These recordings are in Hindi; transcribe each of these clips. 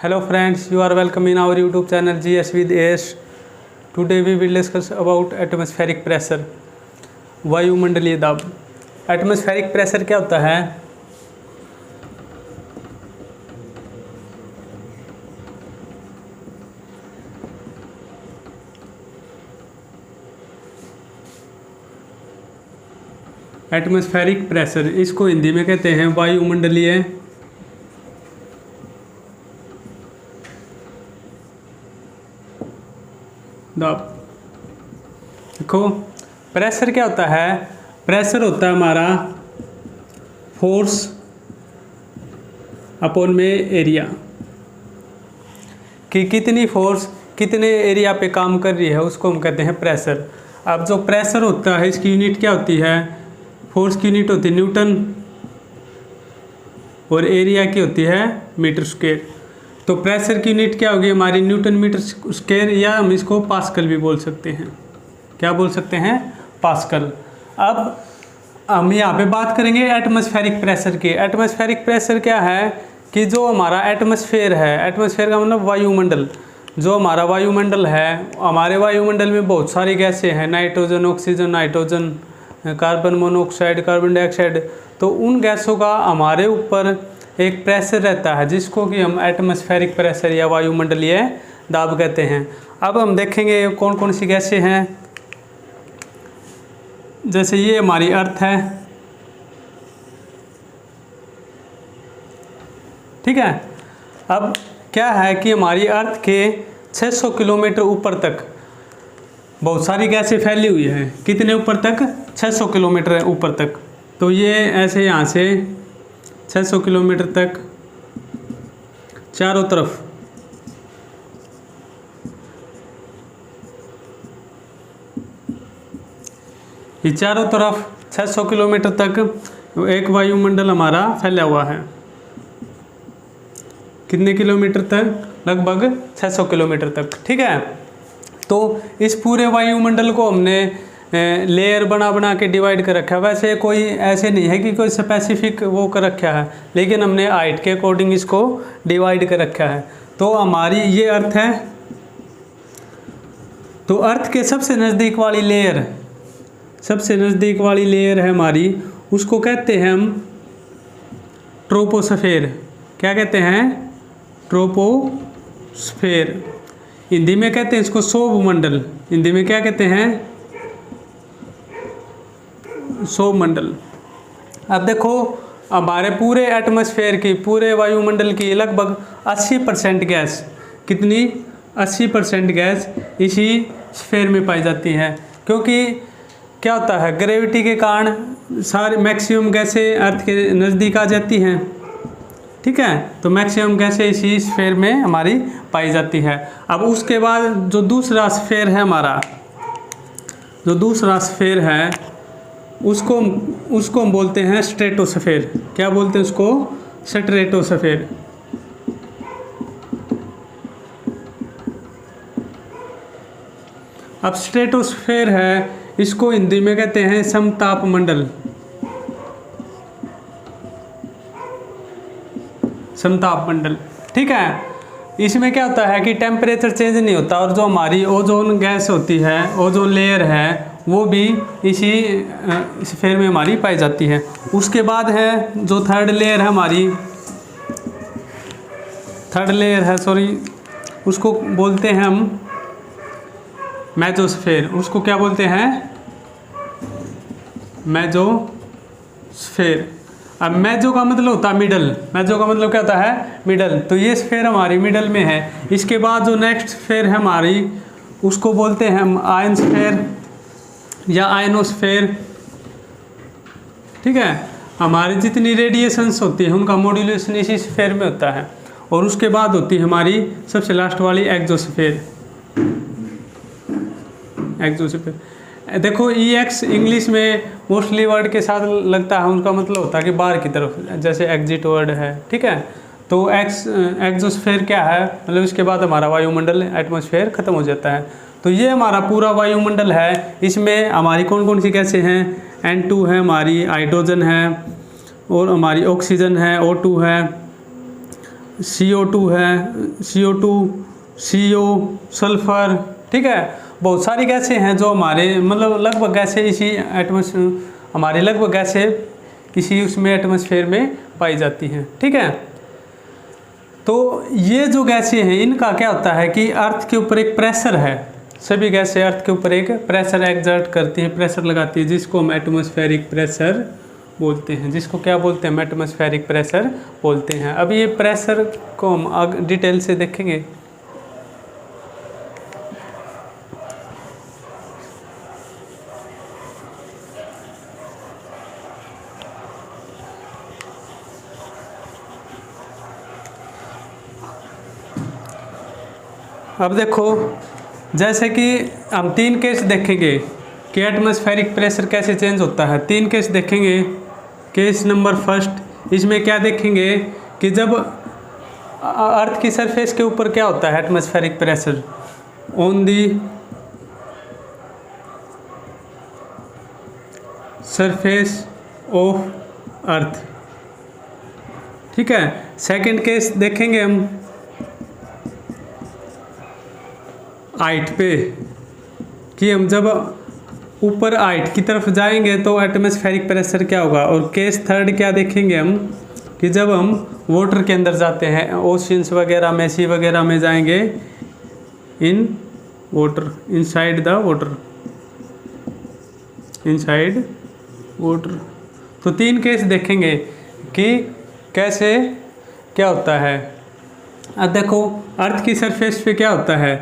Hello friends, you are welcome in our YouTube channel GS with AS. Today we will discuss about atmospheric pressure, वायुमंडलीय दाब। एटमॉस्फेरिक प्रेशर क्या होता है? एटमॉस्फेरिक प्रेशर, इसको हिंदी में कहते हैं वायुमंडलीय दाब। देखो प्रेशर क्या होता है? प्रेशर होता है हमारा फोर्स अपॉन में एरिया, कि कितनी फोर्स कितने एरिया पे काम कर रही है उसको हम कहते हैं प्रेशर। अब जो प्रेशर होता है इसकी यूनिट क्या होती है? फोर्स की यूनिट होती है न्यूटन और एरिया की होती है मीटर स्क्वायर। तो प्रेशर की यूनिट क्या होगी हमारी? न्यूटन मीटर स्क्वायर, या हम इसको पास्कल भी बोल सकते हैं। क्या बोल सकते हैं? पास्कल। अब हम यहाँ पे बात करेंगे एटमॉस्फेरिक प्रेशर की। एटमॉस्फेरिक प्रेशर क्या है कि जो हमारा एटमॉस्फेयर है, एटमॉस्फेयर का मतलब वायुमंडल, जो हमारा वायुमंडल है, हमारे वायुमंडल में बहुत सारी गैसें हैं, nitrogen, oxygen, nitrogen, carbon monoxide, carbon dioxide. तो उन गैसों का हमारे ऊपर एक प्रेशर रहता है जिसको कि हम एटमॉस्फेरिक प्रेशर या वायुमंडलीय दाब कहते हैं। अब हम देखेंगे कौन कौन सी गैसें हैं। जैसे ये हमारी अर्थ है, ठीक है। अब क्या है कि हमारी अर्थ के 600 किलोमीटर ऊपर तक बहुत सारी गैसें फैली हुई हैं। कितने ऊपर तक? 600 किलोमीटर ऊपर तक। तो ये ऐसे यहाँ से 600 किलोमीटर तक चारों तरफ ये चारों तरफ 600 किलोमीटर तक एक वायुमंडल हमारा फैला हुआ है। कितने किलोमीटर तक? लगभग 600 किलोमीटर तक, ठीक है। तो इस पूरे वायुमंडल को हमने लेयर बना के डिवाइड कर रखा है। वैसे कोई ऐसे नहीं है कि कोई स्पेसिफिक वो कर रखा है, लेकिन हमने हाइट के अकॉर्डिंग इसको डिवाइड कर रखा है। तो हमारी ये अर्थ है, तो अर्थ के सबसे नज़दीक वाली लेयर, सबसे नज़दीक वाली लेयर है हमारी, उसको कहते हैं हम ट्रोपोस्फेयर। क्या कहते हैं? ट्रोपोस्फेयर। हिंदी में कहते हैं इसको सौरमंडल। हिंदी में क्या कहते हैं? सौरमंडल। अब देखो हमारे पूरे एटमॉस्फेयर की, पूरे वायुमंडल की लगभग 80% गैस, कितनी? 80% गैस इसी स्फीयर में पाई जाती है। क्योंकि क्या होता है, ग्रेविटी के कारण सारे मैक्सिमम गैसें अर्थ के नज़दीक आ जाती हैं, ठीक है। तो मैक्सिमम गैसें इसी स्फीयर में हमारी पाई जाती है। अब उसके बाद जो दूसरा स्फीयर है हमारा, जो दूसरा स्फीयर है उसको हम बोलते हैं स्ट्रेटोस्फीयर। क्या बोलते हैं उसको? स्ट्रेटोस्फीयर। अब स्ट्रेटोस्फीयर है, इसको हिंदी में कहते हैं समताप मंडल। समताप मंडल, ठीक है। इसमें क्या होता है कि टेम्परेचर चेंज नहीं होता, और जो हमारी ओजोन गैस होती है, ओजोन लेयर है, वो भी इसी स्फीयर में हमारी पाई जाती है। उसके बाद है जो थर्ड लेयर है हमारी, थर्ड लेयर है, सॉरी, उसको बोलते हैं हम मेसोस्फीयर। उसको क्या बोलते हैं? मेसोस्फीयर। अब मेसो का मतलब होता है मिडल। मेसो का मतलब क्या होता है? मिडल। तो ये स्फीयर हमारी मिडल में है। इसके बाद जो नेक्स्ट स्फीयर है हमारी, उसको बोलते हैं हम आयनस्फीयर या आयनोस्फीयर, ठीक है। हमारी जितनी रेडिएशंस होती है उनका मॉड्यूलेशन इसी स्फीयर में होता है। और उसके बाद होती है हमारी सबसे लास्ट वाली एक्सोस्फीयर। एक्सोस्फीयर देखो, EX इंग्लिश में मोस्टली वर्ड के साथ लगता है, उनका मतलब होता है कि बाहर की तरफ, जैसे एग्जिट वर्ड है, ठीक है। तो एक्सोस्फीयर क्या है? मतलब इसके बाद हमारा वायुमंडल, एटमॉस्फेयर ख़त्म हो जाता है। तो ये हमारा पूरा वायुमंडल है। इसमें हमारी कौन कौन सी गैसें हैं? N2 है हमारी, हाइड्रोजन है, और हमारी ऑक्सीजन है, O2 है, CO2 है, CO2, CO, सल्फर, ठीक है। बहुत सारी गैसें हैं जो हमारे मतलब लगभग गैसें इसी हमारे लगभग गैसें इसी उसमें एटमॉस्फेयर में पाई जाती हैं, ठीक है। तो ये जो गैसें हैं इनका क्या होता है कि अर्थ के ऊपर एक प्रेशर है, सभी गैसें अर्थ के ऊपर एक प्रेशर एक्सर्ट करती हैं, प्रेशर लगाती है, जिसको हम एटमॉस्फेरिक प्रेशर बोलते हैं। जिसको क्या बोलते हैं? एटमॉस्फेरिक प्रेशर बोलते हैं। अब ये प्रेशर को हम डिटेल से देखेंगे। अब देखो, जैसे कि हम 3 केस देखेंगे कि एटमॉस्फेरिक प्रेशर कैसे चेंज होता है। 3 केस देखेंगे। केस नंबर फर्स्ट, इसमें क्या देखेंगे कि जब अर्थ की सरफेस के ऊपर क्या होता है atmospheric pressure, on the surface of earth, ठीक है। सेकंड केस देखेंगे हम हाइट पे, कि हम जब ऊपर हाइट की तरफ जाएंगे तो एटमॉस्फेरिक प्रेशर क्या होगा। और केस थर्ड क्या देखेंगे हम कि जब हम वाटर के अंदर जाते हैं, ओशियंस वगैरह में, सी वगैरह में जाएंगे, in water, inside the water, inside water. तो 3 केस देखेंगे कि कैसे क्या होता है। अब देखो, अर्थ की सरफेस पे क्या होता है।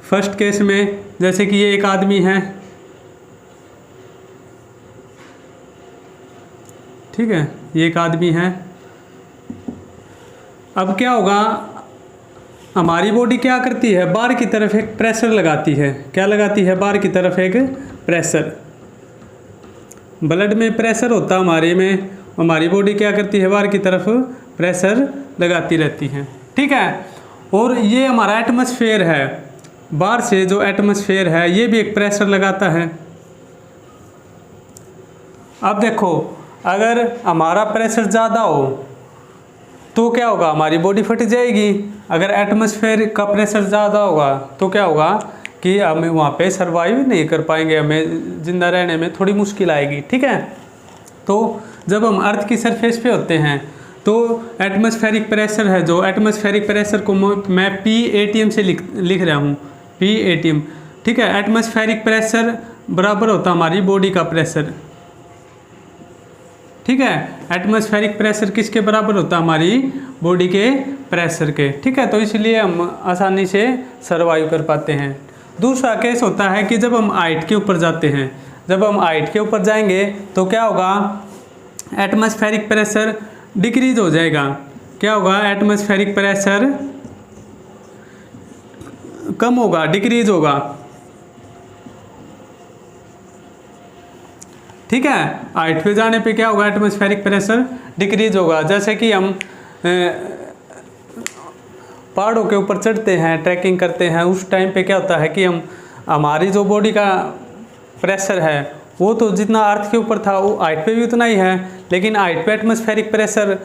फर्स्ट केस में जैसे कि ये एक आदमी है, ठीक है, ये एक आदमी है। अब क्या होगा, हमारी बॉडी क्या करती है, बाहर की तरफ एक प्रेशर लगाती है। क्या लगाती है? बाहर की तरफ एक प्रेशर। ब्लड में प्रेशर होता है हमारे में, हमारी बॉडी क्या करती है, बाहर की तरफ प्रेशर लगाती रहती है, ठीक है। और ये हमारा एटमॉस्फेयर है, बाहर से जो एटमॉस्फेयर है ये भी एक प्रेशर लगाता है। अब देखो, अगर हमारा प्रेशर ज़्यादा हो तो क्या होगा, हमारी बॉडी फट जाएगी। अगर एटमॉस्फेयर का प्रेशर ज़्यादा होगा तो क्या होगा कि हम वहाँ पे सरवाइव नहीं कर पाएंगे, हमें ज़िंदा रहने में थोड़ी मुश्किल आएगी, ठीक है। तो जब हम अर्थ की सरफेस पे होते हैं तो एटमॉस्फेरिक प्रेशर है, जो एटमॉस्फेरिक प्रेशर को मैं PATM से लिख रहा हूँ, PATM, ठीक है। एटमॉस्फेरिक प्रेशर बराबर होता है हमारी बॉडी का प्रेशर, ठीक है। एटमॉस्फेरिक प्रेशर किसके बराबर होता है? हमारी बॉडी के प्रेशर के, ठीक है। तो इसलिए हम आसानी से सर्वाइव कर पाते हैं। दूसरा केस होता है कि जब हम हाइट के ऊपर जाते हैं, जब हम हाइट के ऊपर जाएंगे तो क्या होगा, एटमॉस्फेरिक प्रेशर डिक्रीज हो जाएगा। क्या होगा, एटमॉस्फेरिक प्रेशर कम होगा, डिक्रीज होगा, ठीक है। हाइट पे जाने पे क्या होगा, एटमॉस्फेरिक प्रेशर डिक्रीज होगा। जैसे कि हम पहाड़ों के ऊपर चढ़ते हैं, ट्रैकिंग करते हैं, उस टाइम पे क्या होता है कि हमारी जो बॉडी का प्रेशर है वो तो जितना अर्थ के ऊपर था वो हाइट पे भी उतना ही है, लेकिन हाइट पे एटमॉस्फेरिक प्रेशर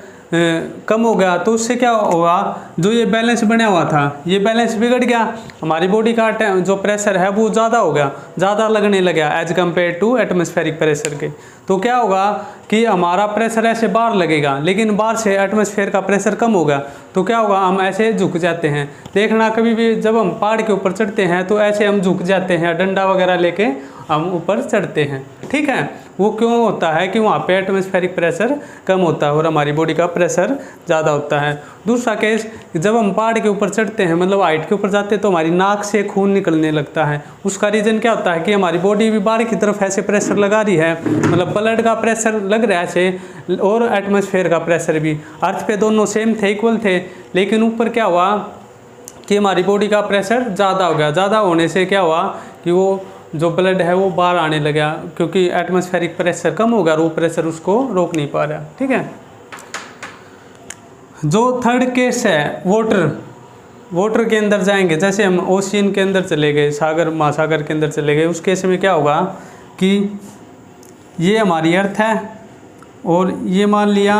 कम हो गया तो उससे क्या होगा, जो ये बैलेंस बना हुआ था ये बैलेंस बिगड़ गया, हमारी बॉडी का जो प्रेशर है वो ज़्यादा हो गया, ज़्यादा लगने लगा as compare to atmospheric pressure के। तो क्या होगा कि हमारा प्रेशर ऐसे बाहर लगेगा, लेकिन बाहर से एटमॉस्फेयर का प्रेशर कम होगा तो क्या होगा, हम ऐसे झुक जाते हैं। देखना कभी भी जब हम पहाड़ के ऊपर चढ़ते हैं तो ऐसे हम झुक जाते हैं, डंडा वगैरह लेके हम ऊपर चढ़ते हैं, ठीक है। वो क्यों होता है कि वहाँ पे एटमॉस्फेरिक प्रेशर कम होता है और हमारी बॉडी का प्रेशर ज़्यादा होता है। दूसरा केस, जब हम पहाड़ के ऊपर चढ़ते हैं मतलब हाइट के ऊपर जाते हैं तो हमारी नाक से खून निकलने लगता है। उसका रीज़न क्या होता है कि हमारी बॉडी भी बाहर की तरफ ऐसे प्रेशर लगा रही है, मतलब ब्लड का प्रेशर लग रहा है ऐसे, और एटमॉस्फेयर का प्रेशर भी। अर्थ पे दोनों सेम थे, इक्वल थे, लेकिन ऊपर क्या हुआ कि हमारी बॉडी का प्रेशर ज़्यादा हो गया। ज़्यादा होने से क्या हुआ कि वो जो ब्लड है वो बाहर आने लगा, क्योंकि एटमॉस्फेरिक प्रेशर कम होगा और वो प्रेशर उसको रोक नहीं पा रहा, ठीक है। जो थर्ड केस है वाटर के अंदर जाएंगे, जैसे हम ओशियन के अंदर चले गए, सागर महासागर के अंदर चले गए, उस केस में क्या होगा कि ये हमारी अर्थ है और ये मान लिया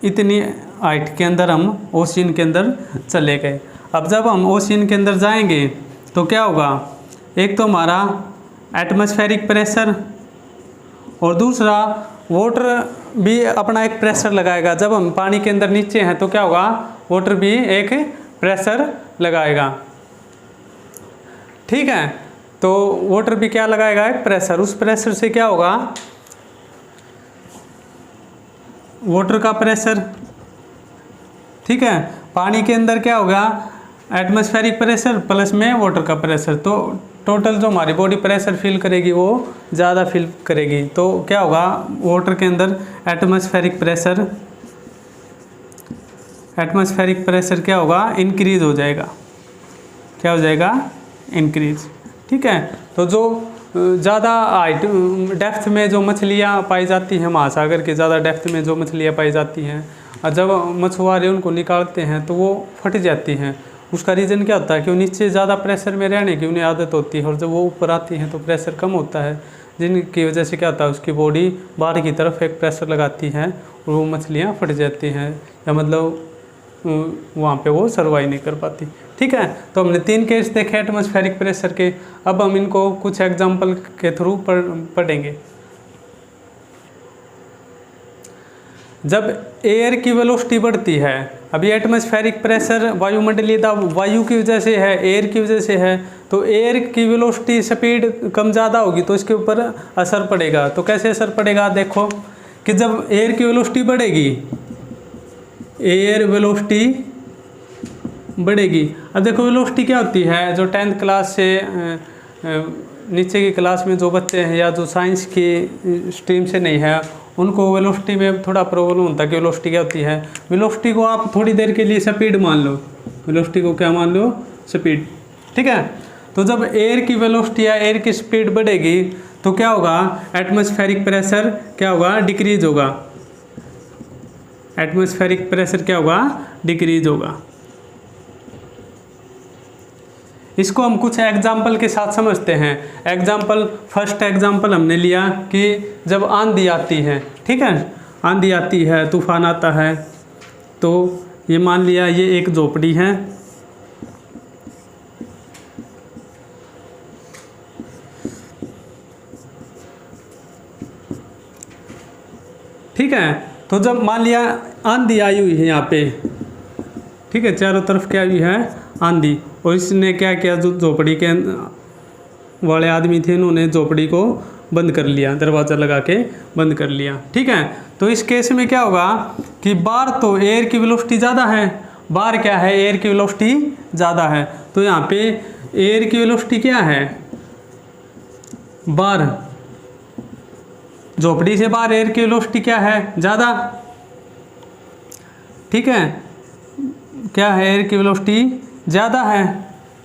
इतनी हाइट के अंदर हम ओशियन के अंदर चले गए। अब जब हम ओशियन के अंदर जाएंगे तो क्या होगा, एक तो हमारा एटमॉस्फेरिक प्रेशर और दूसरा वाटर भी अपना एक प्रेशर लगाएगा। जब हम पानी के अंदर नीचे हैं तो क्या होगा, वाटर भी एक प्रेशर लगाएगा। ठीक है, तो वाटर भी क्या लगाएगा, एक प्रेशर। उस प्रेशर से क्या होगा, वाटर का प्रेशर, ठीक है, पानी के अंदर क्या होगा, एटमॉस्फेरिक प्रेशर प्लस में वाटर का प्रेशर, तो टोटल जो हमारी बॉडी प्रेशर फील करेगी वो ज़्यादा फील करेगी। तो क्या होगा, वाटर के अंदर एटमॉस्फेरिक प्रेशर क्या होगा, इंक्रीज हो जाएगा। क्या हो जाएगा, इंक्रीज। ठीक है, तो जो ज़्यादा हाइट डेप्थ में जो मछलियाँ पाई जाती हैं, महासागर के ज़्यादा डेप्थ में जो मछलियाँ पाई जाती हैं, और जब मछुआरे उनको निकालते हैं तो वो फट जाती हैं। उसका रीज़न क्या होता है कि वो नीचे ज़्यादा प्रेशर में रहने की उन्हें आदत होती है, और जब वो ऊपर आती हैं तो प्रेशर कम होता है, जिनकी वजह से क्या होता है, उसकी बॉडी बाहर की तरफ एक प्रेशर लगाती है और वो मछलियाँ फट जाती हैं, या मतलब वहाँ पे वो सर्वाइव नहीं कर पाती। ठीक है, तो हमने 3 केस देखे एटमॉस्फेरिक प्रेशर के। अब हम इनको कुछ एग्जांपल के थ्रू पढ़ेंगे। जब एयर की वेलोसिटी बढ़ती है, अभी एटमॉस्फेरिक प्रेशर वायुमंडलीय दाब वायु की वजह से है, एयर की वजह से है, तो एयर की वेलोसिटी स्पीड कम ज़्यादा होगी तो इसके ऊपर असर पड़ेगा। तो कैसे असर पड़ेगा, देखो कि जब एयर की वेलोसिटी बढ़ेगी, एयर वेलोसिटी बढ़ेगी। अब देखो वेलोसिटी क्या होती है, जो 10th क्लास से नीचे की क्लास में जो बच्चे हैं या जो साइंस की स्ट्रीम से नहीं है, उनको वेलोसिटी में थोड़ा प्रॉब्लम होता है कि वेलोसिटी क्या होती है। वेलोसिटी को आप थोड़ी देर के लिए स्पीड मान लो, वेलोसिटी को क्या मान लो, स्पीड। ठीक है, तो जब एयर की वेलोसिटी या एयर की स्पीड बढ़ेगी तो क्या होगा, एटमॉस्फेरिक प्रेशर क्या होगा, डिक्रीज होगा। एटमॉस्फेरिक प्रेशर क्या होगा, डिक्रीज होगा। इसको हम कुछ एग्जाम्पल के साथ समझते हैं। एग्जाम्पल, फर्स्ट एग्जाम्पल हमने लिया कि जब आंधी आती है, ठीक है, आंधी आती है, तूफान आता है, तो ये मान लिया ये एक झोपड़ी है, ठीक है। तो जब मान लिया आंधी आई हुई है यहाँ पे, ठीक है, चारों तरफ क्या हुई है, आंधी, और इसने क्या किया, जो झोपड़ी के वाले आदमी थे, इन्होंने झोपड़ी को बंद कर लिया, दरवाज़ा लगा के बंद कर लिया। ठीक है, तो इस केस में क्या होगा कि बाहर तो एयर की वेलोसिटी ज़्यादा है, बाहर क्या है, एयर की वेलोसिटी ज़्यादा है, तो यहाँ पे एयर की वेलोसिटी क्या है, बाहर, झोपड़ी से बाहर एयर की वेलोसिटी क्या है, ज़्यादा। ठीक है, क्या है, एयर की वेलोसिटी ज़्यादा है।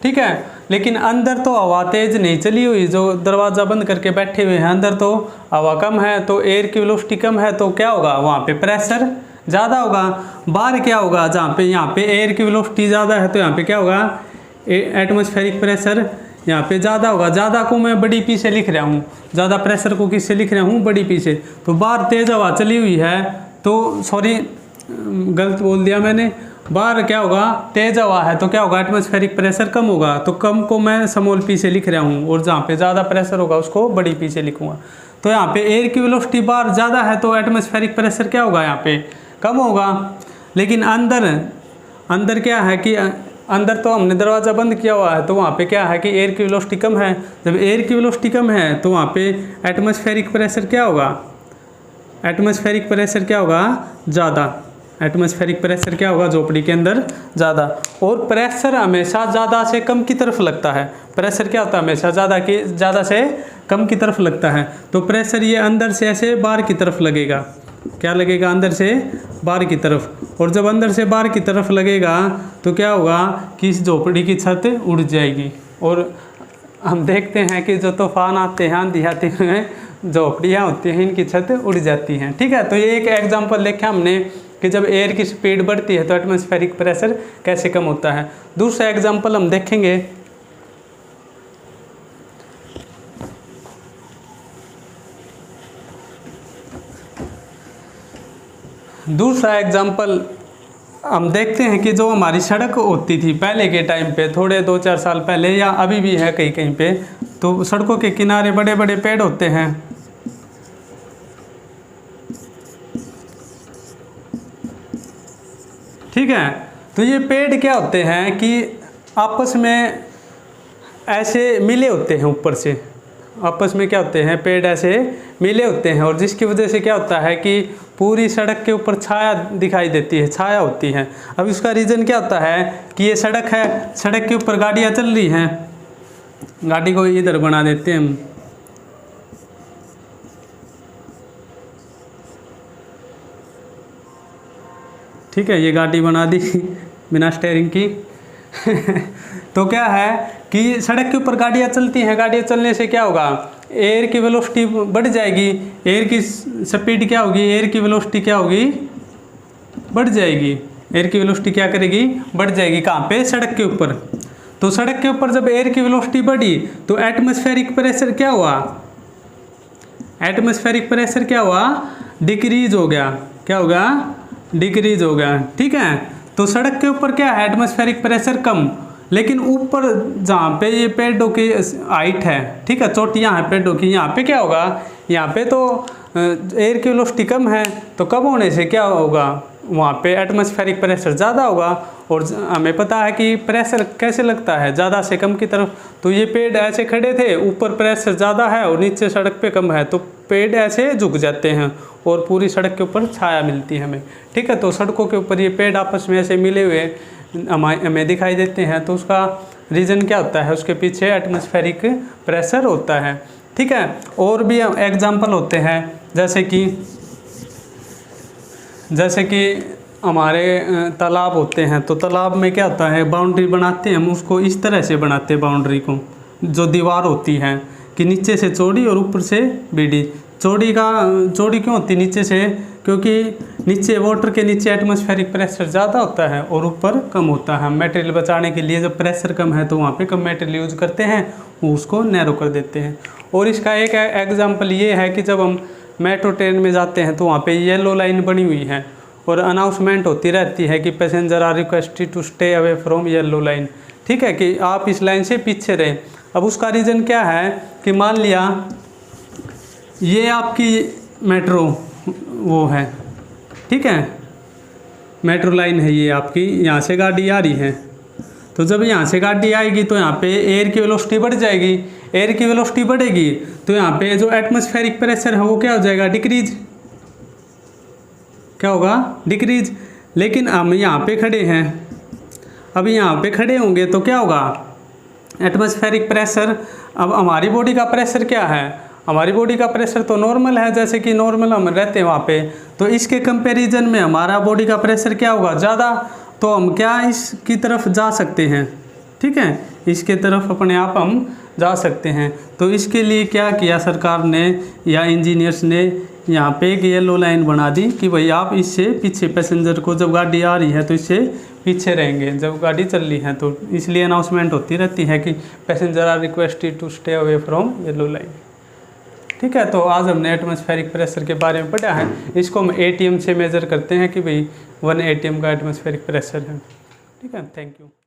ठीक है, लेकिन अंदर तो हवा तेज नहीं चली हुई, जो दरवाज़ा बंद करके बैठे हुए हैं, अंदर तो हवा कम है, तो एयर की वेलोसिटी कम है, तो क्या होगा, वहाँ पे प्रेशर ज़्यादा होगा। बाहर क्या होगा, जहाँ पे यहाँ पे एयर की वेलोसिटी ज़्यादा है, तो यहाँ पे क्या होगा, एटमॉस्फेरिक प्रेशर यहाँ पे ज़्यादा होगा। ज़्यादा को मैं बड़ी पी से लिख रहा हूँ, ज़्यादा प्रेशर को किससे लिख रहा हूँ, बड़ी पी से। तो बाहर तेज़ हवा चली हुई है, तो सॉरी गलत बोल दिया मैंने, बाहर क्या होगा, तेज हवा है, तो क्या होगा, एटमॉस्फेरिक प्रेशर कम होगा, तो कम को मैं स्मॉल पी से लिख रहा हूँ, और जहाँ पे ज़्यादा प्रेशर होगा उसको बड़ी पी से लिखूँगा। तो यहाँ पे एयर की वेलोसिटी बाहर ज़्यादा है, तो एटमॉस्फेरिक प्रेशर क्या होगा, यहाँ पे कम होगा। लेकिन अंदर क्या है कि अंदर तो हमने दरवाज़ा बंद किया हुआ है, तो वहाँ पे क्या है कि एयर की वेलोसिटी कम है। जब एयर की वेलोसिटी कम है तो वहाँ पे एटमॉस्फेरिक प्रेशर क्या होगा, एटमॉस्फेरिक प्रेशर क्या होगा, ज़्यादा। एटमॉस्फेरिक प्रेशर क्या होगा, झोपड़ी के अंदर ज़्यादा। और प्रेशर हमेशा ज़्यादा से कम की तरफ लगता है। प्रेशर क्या होता है, हमेशा ज़्यादा से कम की तरफ लगता है। तो प्रेशर ये अंदर से ऐसे बाहर की तरफ लगेगा, क्या लगेगा, अंदर से बाहर की तरफ। और जब अंदर से बाहर की तरफ लगेगा तो क्या होगा कि इस झोपड़ी की छत उड़ जाएगी। और हम देखते हैं कि जो तूफान आते हैं, आंधी आती हैं, झोपड़ियाँ होती हैं, इनकी छत उड़ जाती हैं। ठीक है, तो ये एक एग्जाम्पल देखा हमने कि जब एयर की स्पीड बढ़ती है तो एटमॉस्फेरिक प्रेशर कैसे कम होता है। दूसरा एग्जाम्पल हम देखेंगे, दूसरा एग्जाम्पल हम देखते हैं कि जो हमारी सड़क होती थी पहले के टाइम पे, थोड़े 2-4 साल पहले या अभी भी है कहीं कहीं पे, तो सड़कों के किनारे बड़े बड़े पेड़ होते हैं। ठीक है, तो ये पेड़ क्या होते हैं कि आपस में ऐसे मिले होते हैं, ऊपर से आपस में क्या होते हैं, पेड़ ऐसे मिले होते हैं, और जिसकी वजह से क्या होता है कि पूरी सड़क के ऊपर छाया दिखाई देती है, छाया होती है। अब इसका रीज़न क्या होता है कि ये सड़क है, सड़क के ऊपर गाड़ियाँ चल रही हैं, गाड़ी को इधर बना देते हैं हम, ठीक है, ये गाड़ी बना दी बिना स्टेयरिंग की तो क्या है कि सड़क के ऊपर गाड़ियाँ चलती हैं, गाड़ियाँ चलने से क्या होगा, एयर की वेलोसिटी बढ़ जाएगी, एयर की स्पीड क्या होगी, एयर की वेलोसिटी क्या होगी, बढ़ जाएगी। एयर की वेलोसिटी क्या करेगी, बढ़ जाएगी। कहाँ पे, सड़क के ऊपर। तो सड़क के ऊपर जब एयर की वेलोसिटी बढ़ी तो एटमॉस्फेरिक प्रेशर क्या हुआ, एटमॉस्फेरिक प्रेशर क्या हुआ, डिक्रीज हो गया। क्या होगा, डिक्रीज हो गया। ठीक है, तो सड़क के ऊपर क्या है, एटमॉस्फेरिक प्रेशर कम, लेकिन ऊपर जहाँ पे ये पेड़ों की हाइट है, ठीक है, चोटियाँ हैं पेड़ों की, यहाँ पे क्या होगा, यहाँ पे तो एयर की वेलोसिटी कम है, तो कम होने से क्या होगा, वहाँ पे एटमॉस्फेरिक प्रेशर ज़्यादा होगा। और हमें पता है कि प्रेशर कैसे लगता है, ज़्यादा से कम की तरफ। तो ये पेड़ ऐसे खड़े थे, ऊपर प्रेशर ज़्यादा है और नीचे सड़क पे कम है, तो पेड़ ऐसे झुक जाते हैं और पूरी सड़क के ऊपर छाया मिलती है हमें। ठीक है, तो सड़कों के ऊपर ये पेड़ आपस में ऐसे मिले हुए हमें दिखाई देते हैं, तो उसका रीज़न क्या होता है, उसके पीछे एटमॉस्फेरिक प्रेशर होता है। ठीक है, और भी एग्जाम्पल होते हैं, जैसे कि हमारे तालाब होते हैं, तो तालाब में क्या होता है, बाउंड्री बनाते हैं हम, उसको इस तरह से बनाते हैं बाउंड्री को, जो दीवार होती है कि नीचे से चौड़ी और ऊपर से बीडी। चौड़ी क्यों होती है नीचे से, क्योंकि नीचे वाटर के नीचे एटमॉस्फेरिक प्रेशर ज़्यादा होता है और ऊपर कम होता है। मटेरियल बचाने के लिए जब प्रेशर कम है तो वहाँ पे कम मटेरियल यूज करते हैं, वो उसको नैरो कर देते हैं। और इसका एक एग्जांपल ये है कि जब हम मेट्रो ट्रेन में जाते हैं तो वहाँ पे येलो लाइन बनी हुई है और अनाउंसमेंट होती रहती है कि passenger are requested to stay away from yellow line. ठीक है, कि आप इस लाइन से पीछे रहें। अब उसका रीज़न क्या है कि मान लिया ये आपकी मेट्रो वो है, ठीक है, मेट्रो लाइन है ये आपकी, यहाँ से गाड़ी आ रही है, तो जब यहाँ से गाड़ी आएगी तो यहाँ पे एयर की वेलोसिटी बढ़ जाएगी। एयर की वेलोसिटी बढ़ेगी तो यहाँ पे जो एटमॉस्फेरिक प्रेशर है वो क्या हो जाएगा, डिक्रीज। क्या होगा, डिक्रीज। लेकिन हम यहाँ पे खड़े हैं, अब यहाँ पे खड़े होंगे तो क्या होगा, एटमॉस्फेरिक प्रेशर। अब हमारी बॉडी का प्रेशर क्या है, हमारी बॉडी का प्रेशर तो नॉर्मल है, जैसे कि नॉर्मल हम रहते हैं वहाँ पे, तो इसके कंपैरिजन में हमारा बॉडी का प्रेशर क्या होगा, ज़्यादा। तो हम क्या इसकी तरफ जा सकते हैं, ठीक है, इसके तरफ अपने आप हम जा सकते हैं। तो इसके लिए क्या किया सरकार ने या इंजीनियर्स ने, यहाँ पे एक येलो लाइन बना दी कि भाई आप इससे पीछे, पैसेंजर को जब गाड़ी आ रही है तो इससे पीछे रहेंगे, जब गाड़ी चल रही है तो इसलिए अनाउंसमेंट होती रहती है कि passenger are requested to stay away from yellow line. ठीक है, तो आज हमने एटमॉस्फेरिक प्रेशर के बारे में पढ़ा है। इसको हम ATM से मेज़र करते हैं कि भाई 1 ATM का एटमॉस्फेरिक प्रेशर है। ठीक है, थैंक यू।